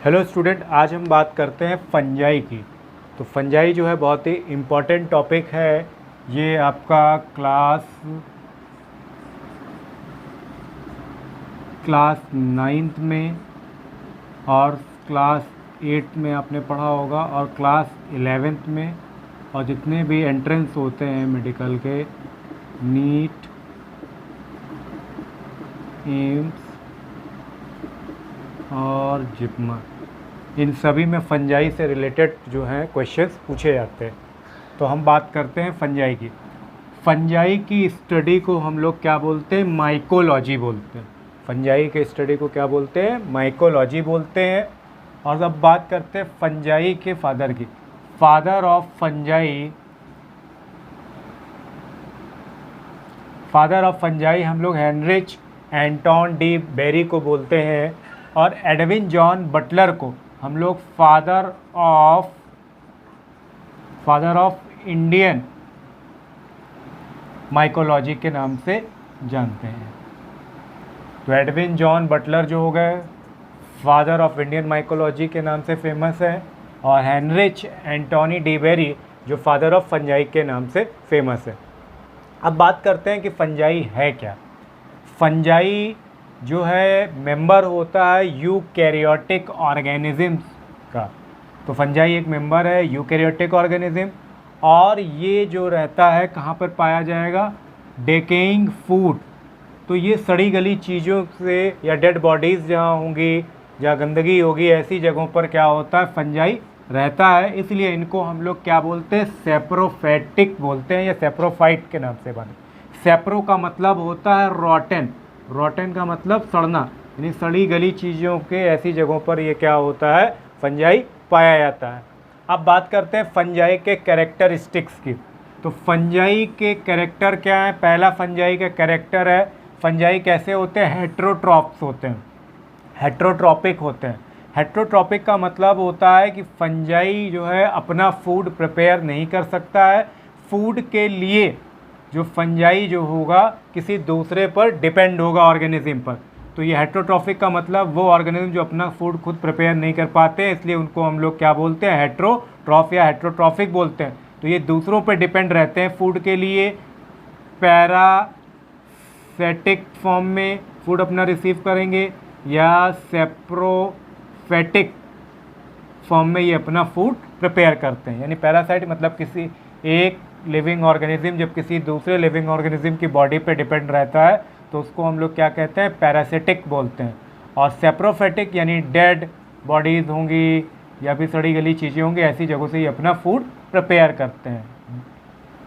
Hello student, आज हम बात करते हैं फंजाई की। तो फंजाई जो है बहुत ही इम्पॉर्टेंट टॉपिक है। ये आपका क्लास नाइन्थ में और क्लास एट्थ में आपने पढ़ा होगा और क्लास इलेवेंथ में, और जितने भी एंट्रेंस होते हैं मेडिकल के, नीट, एम्स और जिप्मर, इन सभी में फंजाई से रिलेटेड जो है क्वेश्चंस पूछे जाते हैं। तो हम बात करते हैं फंजाई की। फंजाई की स्टडी को हम लोग क्या बोलते हैं? माइकोलॉजी बोलते हैं। फंजाई के स्टडी को क्या बोलते हैं? माइकोलॉजी बोलते हैं। और अब बात करते हैं फंजाई के फादर की। फादर ऑफ फंजाई हम लोग हेनरिच एंटोन डी बेरी को बोलते हैं, और एडविन जॉन बटलर को हम लोग फादर ऑफ इंडियन माइकोलॉजी के नाम से जानते हैं। तो एडविन जॉन बटलर जो हो गए फादर ऑफ इंडियन माइकोलॉजी के नाम से फेमस है, और हेनरिच एंटोनी डी बेरी जो फादर ऑफ फंजाई के नाम से फेमस है। अब बात करते हैं कि फंजाई है क्या। फंजाई जो है मेंबर होता है यूकैरियोटिक ऑर्गेनिजम्स का। तो फंजाई एक मेंबर है यूकैरियोटिक ऑर्गेनिज्म, और ये जो रहता है कहाँ पर पाया जाएगा? डेकेइंग फूड। तो ये सड़ी गली चीज़ों से या डेड बॉडीज़ जहाँ होंगी, जहाँ गंदगी होगी, ऐसी जगहों पर क्या होता है? फंजाई रहता है। इसलिए इनको हम लोग क्या बोलते हैं? सेप्रोफाइटिक बोलते हैं, या सेप्रोफाइट के नाम से बने। सेप्रो का मतलब होता है रॉटन, रॉटन का मतलब सड़ना, यानी सड़ी गली चीज़ों के ऐसी जगहों पर ये क्या होता है? फंजाई पाया जाता है। अब बात करते हैं फंजाई के कैरेक्टरिस्टिक्स की। तो फंजाई के कैरेक्टर क्या है? पहला फंजाई का कैरेक्टर है, फंजाई कैसे होते हैं? हेट्रोट्रॉप्स होते हैं, हेट्रोट्रॉपिक होते हैं। हेट्रोट्रॉपिक का मतलब होता है कि फंजाई जो है अपना फूड प्रिपेयर नहीं कर सकता है। फूड के लिए जो फंजाई जो होगा किसी दूसरे पर डिपेंड होगा, ऑर्गेनिज्म पर। तो ये हेट्रोट्रॉफिक का मतलब वो ऑर्गेनिज्म जो अपना फूड खुद प्रिपेयर नहीं कर पाते हैं, इसलिए उनको हम लोग क्या बोलते हैं? हेट्रोट्रॉफ या हेट्रोट्रॉफिक बोलते हैं। तो ये दूसरों पर डिपेंड रहते हैं फूड के लिए। पैरासिटिक फॉर्म में फूड अपना रिसीव करेंगे, या सेप्रोफेटिक फॉर्म में ये अपना फूड प्रिपेयर करते हैं। यानी पैरासाइट मतलब किसी एक लिविंग ऑर्गेनिज्म जब किसी दूसरे लिविंग ऑर्गेनिज्म की बॉडी पे डिपेंड रहता है तो उसको हम लोग क्या कहते हैं? पैरासिटिक बोलते हैं। और सेप्रोफेटिक यानी डेड बॉडीज़ होंगी या भी सड़ी गली चीज़ें होंगी, ऐसी जगहों से ये अपना फूड प्रिपेयर करते हैं।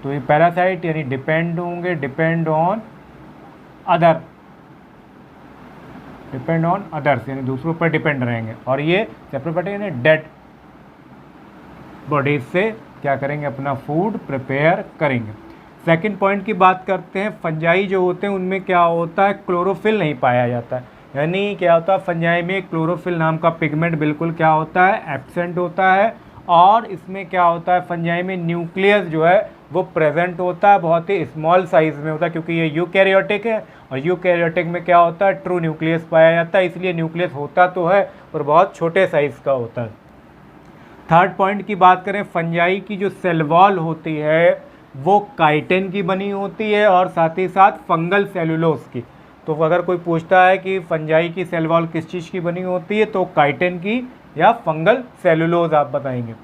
तो ये पैरासाइट यानी डिपेंड होंगे, डिपेंड ऑन अदर्स यानी दूसरों पर डिपेंड रहेंगे। और ये सेप्रोफेटिक यानी डेड बॉडीज से क्या करेंगे? अपना फूड प्रिपेयर करेंगे। सेकंड पॉइंट की बात करते हैं। फंजाई जो होते हैं उनमें क्या होता है? क्लोरोफिल नहीं पाया जाता है। यानी क्या होता है? फंजाई में क्लोरोफिल नाम का पिगमेंट बिल्कुल क्या होता है? एब्सेंट होता है। और इसमें क्या होता है? फंजाई में न्यूक्लियस जो है वो प्रेजेंट होता है, बहुत ही स्मॉल साइज में होता है, क्योंकि ये यूकैरियोटिक है, और यूकैरियोटिक में क्या होता है? ट्रू न्यूक्लियस पाया जाता है। इसलिए न्यूक्लियस होता तो है और बहुत छोटे साइज़ का होता है। थर्ड पॉइंट की बात करें, फंजाई की जो सेल वॉल होती है वो काइटिन की बनी होती है, और साथ ही साथ फंगल सेलुलोज की। तो अगर कोई पूछता है कि फंजाई की सेल वॉल किस चीज़ की बनी होती है, तो काइटिन की या फंगल सेलुलोज आप बताएंगे।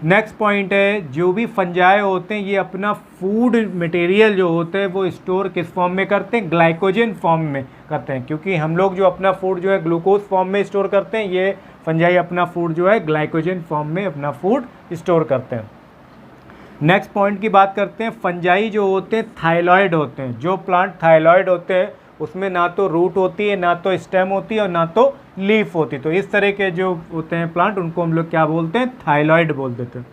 नेक्स्ट पॉइंट है, जो भी फंजाई होते हैं ये अपना फूड मटेरियल जो होते हैं वो स्टोर किस फॉर्म में करते हैं? ग्लाइकोजन फॉर्म में करते हैं। क्योंकि हम लोग जो अपना फूड जो है ग्लूकोज फॉर्म में स्टोर करते हैं, ये फंजाई अपना फूड जो है ग्लाइकोजन फॉर्म में अपना फूड स्टोर करते हैं। नेक्स्ट पॉइंट की बात करते हैं। फंजाई जो होते हैं थाइलॉइड होते हैं। जो प्लांट थाइलॉइड होते हैं उसमें ना तो रूट होती है, ना तो स्टेम होती है, और ना तो लीफ होती है। तो इस तरह के जो होते हैं प्लांट, उनको हम लोग क्या बोलते हैं? थाइलॉइड बोल देते हैं।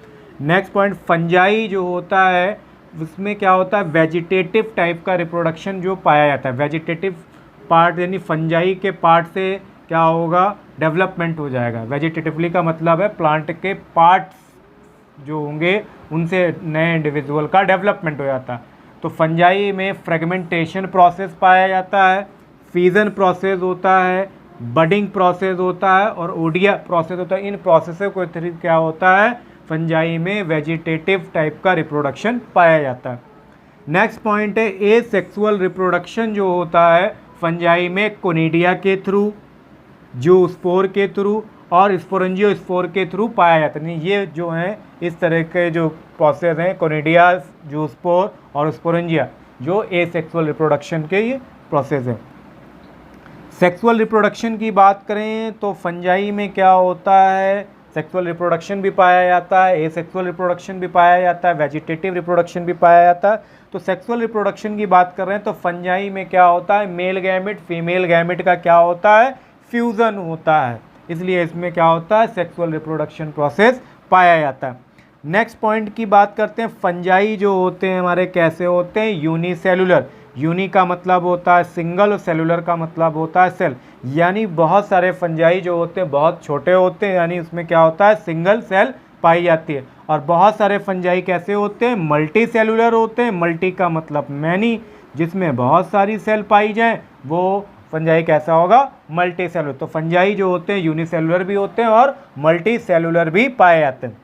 नेक्स्ट पॉइंट, फंजाई जो होता है उसमें क्या होता है? वेजिटेटिव टाइप का रिप्रोडक्शन जो पाया जाता है। वेजिटेटिव पार्ट यानी फंजाई के पार्ट से क्या होगा? डेवलपमेंट हो जाएगा। वेजिटेटिवली का मतलब है प्लांट के पार्ट्स जो होंगे उनसे नए इंडिविजुअल का डेवलपमेंट हो जाता है। तो फंजाई में फ्रेगमेंटेशन प्रोसेस पाया जाता है, फीजन प्रोसेस होता है, बडिंग प्रोसेस होता है और ओडिया प्रोसेस होता है। इन प्रोसेसों को क्या होता है, फंजाई में वेजिटेटिव टाइप का रिप्रोडक्शन पाया जाता है। नेक्स्ट पॉइंट है ए सेक्सुअल रिप्रोडक्शन जो होता है फंजाई में कोनिडिया के थ्रू, जूस्पोर के थ्रू और स्पोरेंजियोस्पोर के थ्रू पाया जाता है। ये जो हैं इस तरह के जो प्रोसेस हैं कोनिडिया, जूस्पोर और स्पोरेंजिया, जो ए सेक्सुअल रिप्रोडक्शन के ये प्रोसेस हैं। सेक्सुअल रिप्रोडक्शन की बात करें तो फंजाई में क्या होता है, सेक्सुअल रिप्रोडक्शन भी पाया जाता है, ए सेक्सुअल रिप्रोडक्शन भी पाया जाता है, वेजिटेटिव रिप्रोडक्शन भी पाया जाता है। तो सेक्सुअल रिप्रोडक्शन की बात कर रहे हैं तो फंजाई में क्या होता है, मेल गैमेट फीमेल गैमेट का क्या होता है, फ्यूज़न होता है, इसलिए इसमें क्या होता है, सेक्सुअल रिप्रोडक्शन प्रोसेस पाया जाता है। नेक्स्ट पॉइंट की बात करते हैं, फंजाई जो होते हैं हमारे कैसे होते हैं, यूनिसेलुलर। यूनि का मतलब होता है सिंगल और सेलुलर का मतलब होता है सेल, यानी बहुत सारे फंजाई जो होते हैं बहुत छोटे होते हैं, यानी उसमें क्या होता है, सिंगल सेल पाई जाती है। और बहुत सारे फंजाई कैसे होते हैं, मल्टी सेलुलर होते हैं। मल्टी का मतलब मैनी, जिसमें बहुत सारी सेल पाई जाए वो फंजाई कैसा होगा, मल्टी सेलुलर। तो फंजाई जो होते हैं यूनिसेलुलर भी होते हैं और मल्टी सेलुलर भी पाए जाते हैं।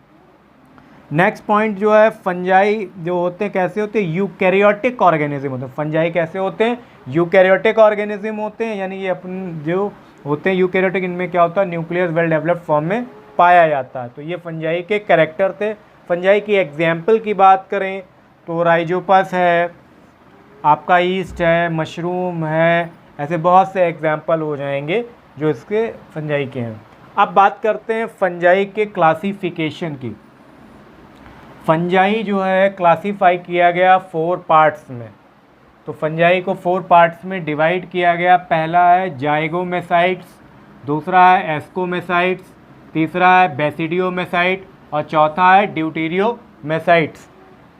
नेक्स्ट पॉइंट जो है, फंजाई जो होते हैं कैसे होते हैं, यूकैरियोटिक ऑर्गेनिज्म होते हैं। फंजाई कैसे होते हैं, यूकैरियोटिक ऑर्गेनिज्म होते हैं, यानी ये अपन जो होते हैं यूकैरियोटिक, इनमें क्या होता है, न्यूक्लियस वेल डेवलप्ड फॉर्म में पाया जाता है। तो ये फंजाई के कैरेक्टर थे। फंजाई की एग्जाम्पल की बात करें तो राइजोपस है, आपका ईस्ट है, मशरूम है, ऐसे बहुत से एग्जाम्पल हो जाएंगे जो इसके फंजाई के हैं। अब बात करते हैं फंजाई के क्लासिफिकेशन की। फंजाई जो है क्लासीफाई किया गया 4 पार्ट्स में। तो फंजाई को 4 पार्ट्स में डिवाइड किया गया। पहला है जाइगोमेसाइट्स, दूसरा है एस्कोमेसाइट्स, तीसरा है बेसिडियोमेसाइट और चौथा है ड्यूटेरियोमेसाइट्स।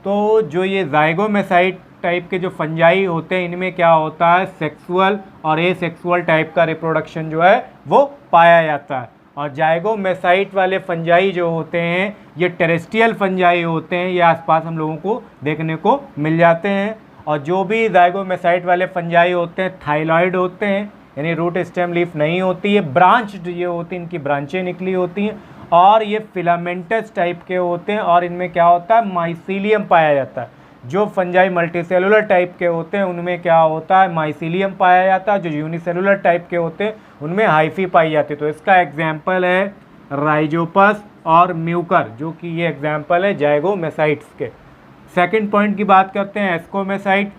तो जो ये जाइगोमेसाइट टाइप के जो फंजाई होते हैं इनमें क्या होता है, सेक्सुअल और एसेक्सुअल टाइप का रिप्रोडक्शन जो है वो पाया जाता है। और जाइगोमेसाइट वाले फंजाई जो होते हैं ये टेरेस्ट्रियल फंजाई होते हैं, ये आसपास हम लोगों को देखने को मिल जाते हैं। और जो भी जाइगोमेसाइट वाले फंजाई होते हैं थाइलॉइड होते हैं, यानी रूट स्टेम लीफ नहीं होती है, ब्रांच्ड ये होती हैं, इनकी ब्रांचें निकली होती हैं और ये फिलामेंटस टाइप के होते हैं और इनमें क्या होता है, माइसीलियम पाया जाता है। जो फंजाई मल्टीसेलुलर टाइप के होते हैं उनमें क्या होता है, माइसीलियम पाया जाता है। जो यूनिसेलुलर टाइप के होते हैं उनमें हाइफी पाई जाती है। तो इसका एग्जाम्पल है राइजोपस और म्यूकर, जो कि ये एग्जाम्पल है जाइगोमेसाइट्स के। सेकंड पॉइंट की बात करते हैं एस्कोमेसाइट।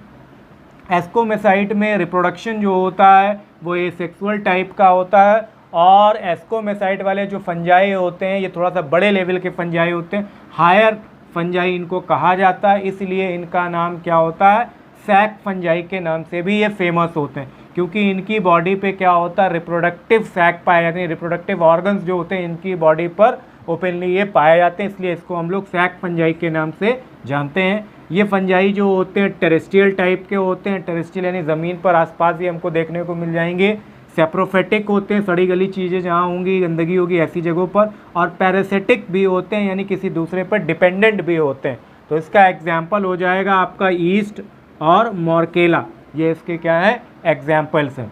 एस्कोमेसाइट में रिप्रोडक्शन जो होता है वो एसेक्सुअल टाइप का होता है और एस्कोमेसाइट वाले जो फंजाई होते हैं ये थोड़ा सा बड़े लेवल के फंजाई होते हैं, हायर फंजाई इनको कहा जाता है, इसलिए इनका नाम क्या होता है, सैक फंजाई के नाम से भी ये फेमस होते हैं, क्योंकि इनकी बॉडी पे क्या होता है, रिप्रोडक्टिव सैक पाए जाते हैं। रिप्रोडक्टिव ऑर्गन्स जो होते हैं इनकी बॉडी पर ओपनली ये पाए जाते हैं, इसलिए इसको हम लोग सैक फंजाई के नाम से जानते हैं। ये फंजाई जो होते हैं टेरेस्ट्रियल टाइप के होते हैं, टेरेस्ट्रियल यानी ज़मीन पर आसपास ही हमको देखने को मिल जाएंगे। सेप्रोफेटिक होते हैं, सड़ी गली चीज़ें जहाँ होंगी, गंदगी होगी ऐसी जगहों पर। और पैरासिटिक भी होते हैं, यानी किसी दूसरे पर डिपेंडेंट भी होते हैं। तो इसका एग्जाम्पल हो जाएगा आपका ईस्ट और मोरकेला, ये इसके क्या है, एग्जाम्पल्स हैं।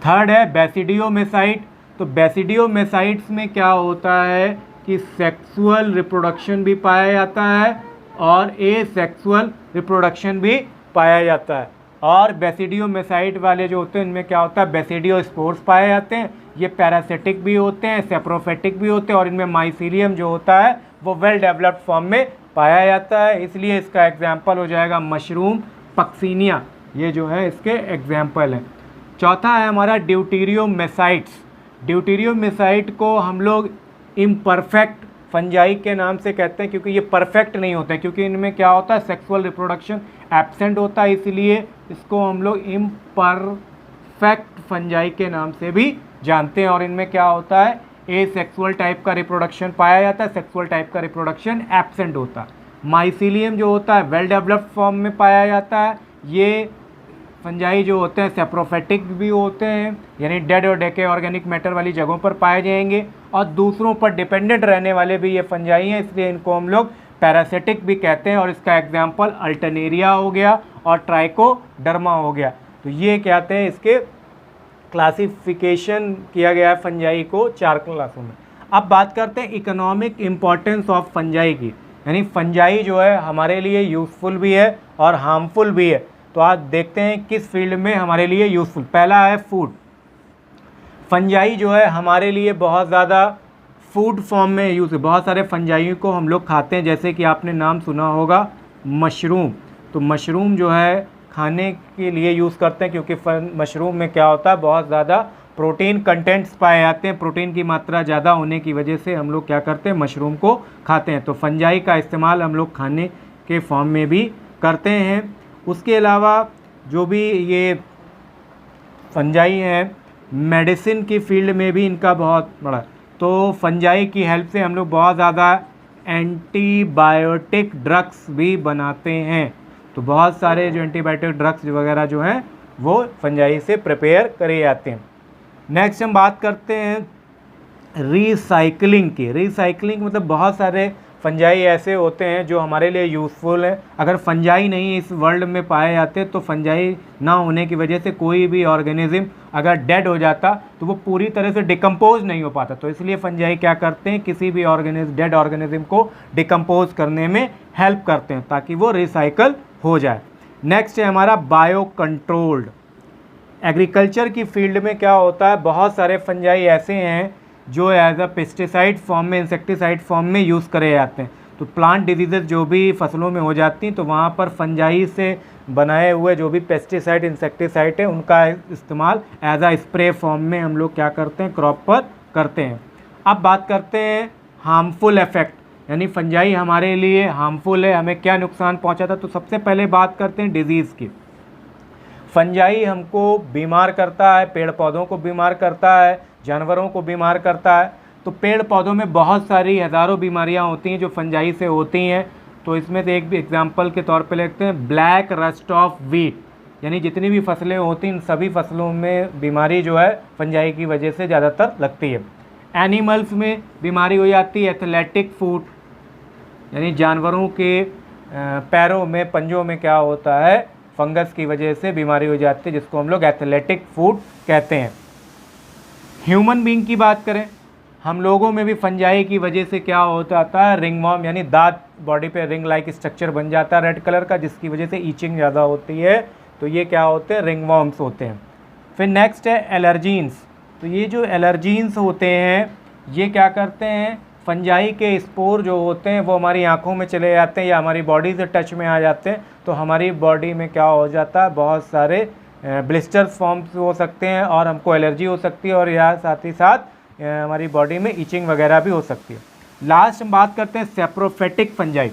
थर्ड है बेसिडियोमेसाइट। तो बेसिडियोमेसाइट्स में क्या होता है कि सेक्सुअल रिप्रोडक्शन भी पाया जाता है और एसेक्सुअल रिप्रोडक्शन भी पाया जाता है। और बेसिडियोमेसाइट वाले जो होते हैं इनमें क्या होता है, बेसिडियोस्पोर्स पाए जाते हैं। ये पैरासिटिक भी होते हैं, सेप्रोफेटिक भी होते हैं और इनमें माइसीलियम जो होता है वो वेल डेवलप्ड फॉर्म में पाया जाता है, इसलिए इसका एग्जाम्पल हो जाएगा मशरूम पक्सीनिया, ये जो है इसके एग्जाम्पल हैं। चौथा है हमारा ड्यूटेरियोमेसाइट्स। ड्यूटेरियोमेसाइट को हम लोग इम्परफेक्ट फंजाई के नाम से कहते हैं, क्योंकि ये परफेक्ट नहीं होते हैं, क्योंकि इनमें क्या होता है, सेक्सुअल रिप्रोडक्शन एब्सेंट होता है, इसलिए इसको हम लोग इम्परफेक्ट फंजाई के नाम से भी जानते हैं। और इनमें क्या होता है, एसेक्सुअल टाइप का रिप्रोडक्शन पाया जाता है, सेक्सुअल टाइप का रिप्रोडक्शन एब्सेंट होता है। माइसीलियम जो होता है वेल डेवलप्ड फॉर्म में पाया जाता है। ये फंजाई जो होते हैं सेप्रोफेटिक भी होते हैं, यानी डेड और डेके ऑर्गेनिक मैटर वाली जगहों पर पाए जाएंगे, और दूसरों पर डिपेंडेंट रहने वाले भी ये फंजाई हैं, इसलिए इनको हम लोग पैरासिटिक भी कहते हैं। और इसका एग्जाम्पल अल्टरनेरिया हो गया और ट्राइकोडर्मा हो गया। तो ये कहते हैं इसके क्लासिफिकेशन किया गया है फंजाई को 4 क्लासों में। अब बात करते हैं इकोनॉमिक इम्पॉर्टेंस ऑफ फंजाई की, यानी फंजाई जो है हमारे लिए यूज़फुल भी है और हार्मफुल भी है। तो आज देखते हैं किस फील्ड में हमारे लिए यूज़फुल। पहला है फूड। फंजाई जो है हमारे लिए बहुत ज़्यादा फूड फॉर्म में यूज़ है। बहुत सारे फंजाइयों को हम लोग खाते हैं, जैसे कि आपने नाम सुना होगा मशरूम। तो मशरूम जो है खाने के लिए यूज़ करते हैं, क्योंकि मशरूम में क्या होता है, बहुत ज़्यादा प्रोटीन कंटेंट्स पाए जाते हैं। प्रोटीन की मात्रा ज़्यादा होने की वजह से हम लोग क्या करते हैं, मशरूम को खाते हैं। तो फंजाई का इस्तेमाल हम लोग खाने के फॉर्म में भी करते हैं। उसके अलावा जो भी ये फंजाई हैं, मेडिसिन की फील्ड में भी इनका बहुत बड़ा, तो फंजाई की हेल्प से हम लोग बहुत ज़्यादा एंटीबायोटिक ड्रग्स भी बनाते हैं। तो बहुत सारे जो एंटीबायोटिक ड्रग्स वगैरह जो हैं वो फंजाई से प्रिपेयर करे जाते हैं। नेक्स्ट हम बात करते हैं रिसाइकलिंग की। रिसाइकलिंग मतलब बहुत सारे फंजाई ऐसे होते हैं जो हमारे लिए यूज़फुल हैं। अगर फंजाई नहीं इस वर्ल्ड में पाए जाते तो फंजाई ना होने की वजह से कोई भी ऑर्गेनिज्म अगर डेड हो जाता तो वो पूरी तरह से डिकम्पोज नहीं हो पाता। तो इसलिए फंजाई क्या करते हैं, किसी भी डेड ऑर्गेनिज्म को डिकम्पोज करने में हेल्प करते हैं ताकि वो रिसाइकल हो जाए। नेक्स्ट है हमारा बायो कंट्रोल्ड। एग्रीकल्चर की फील्ड में क्या होता है, बहुत सारे फंजाई ऐसे हैं जो एज अ पेस्टिसाइड फॉर्म में, इंसेक्टिसाइड फॉर्म में यूज़ करे जाते हैं। तो प्लांट डिजीज़ जो भी फसलों में हो जाती हैं तो वहाँ पर फंजाई से बनाए हुए जो भी पेस्टिसाइड इंसेक्टिसाइड है उनका इस्तेमाल एज अ स्प्रे फॉर्म में हम लोग क्या करते हैं, क्रॉप पर करते हैं। अब बात करते हैं हार्मफुल इफेक्ट, यानी फंजाई हमारे लिए हार्मफुल है, हमें क्या नुकसान पहुँचाता। तो सबसे पहले बात करते हैं डिजीज़ की। फंजाई हमको बीमार करता है, पेड़ पौधों को बीमार करता है, जानवरों को बीमार करता है। तो पेड़ पौधों में बहुत सारी हज़ारों बीमारियां होती हैं जो फंजाई से होती हैं। तो इसमें से एक भी एग्जांपल के तौर पे लेते हैं ब्लैक रस्ट ऑफ वीट, यानी जितनी भी फसलें होती हैं इन सभी फसलों में बीमारी जो है फंजाई की वजह से ज़्यादातर लगती है। एनिमल्स में बीमारी हो जाती है एथलेटिक फूट, यानी जानवरों के पैरों में, पंजों में क्या होता है, फंगस की वजह से बीमारी हो जाती है, जिसको हम लोग एथलेटिक फूट कहते हैं। ह्यूमन बीइंग की बात करें, हम लोगों में भी फंजाई की वजह से क्या होता है, रिंगवॉर्म, यानी दांत बॉडी पे रिंग लाइक स्ट्रक्चर बन जाता है रेड कलर का, जिसकी वजह से ईचिंग ज़्यादा होती है। तो ये क्या होते हैं, रिंगवॉर्म्स होते हैं। फिर नेक्स्ट है एलर्जीन्स। तो ये जो एलर्जीन्स होते हैं ये क्या करते हैं, फंजाई के स्पोर जो होते हैं वो हमारी आँखों में चले जाते हैं या हमारी बॉडी से टच में आ जाते हैं। तो हमारी बॉडी में क्या हो जाता है, बहुत सारे ब्लिस्टर्स फॉर्म्स हो सकते हैं और हमको एलर्जी हो सकती है, और या साथ ही साथ हमारी बॉडी में ईचिंग वगैरह भी हो सकती है। लास्ट हम बात करते हैं सेप्रोफेटिक फंजाई।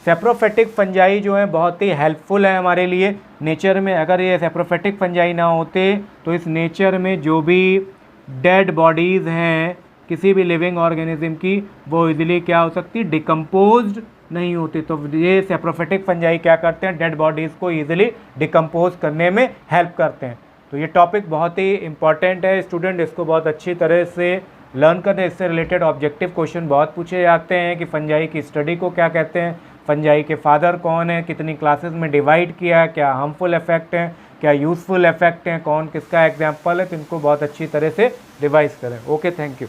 सेप्रोफेटिक फंजाई जो है बहुत ही हेल्पफुल है हमारे लिए नेचर में। अगर ये सेप्रोफेटिक फंजाई ना होते तो इस नेचर में जो भी डेड बॉडीज़ हैं किसी भी लिविंग ऑर्गेनिज्म की, वो इजीली क्या हो सकती है, डिकम्पोज्ड नहीं होती। तो ये सेप्रोफेटिक फंजाई क्या करते हैं, डेड बॉडीज़ को ईजिली डिकम्पोज करने में हेल्प करते हैं। तो ये टॉपिक बहुत ही इंपॉर्टेंट है स्टूडेंट, इसको बहुत अच्छी तरह से लर्न करने। इससे रिलेटेड ऑब्जेक्टिव क्वेश्चन बहुत पूछे जाते हैं कि फंजाई की स्टडी को क्या कहते हैं, फंजाई के फादर कौन है, कितनी क्लासेस में डिवाइड किया है, क्या हार्मफुल इफेक्ट हैं, क्या यूज़फुल इफेक्ट हैं, कौन किसका एग्जाम्पल है। तो इनको बहुत अच्छी तरह से रिवाइज करें। Okay, thank you.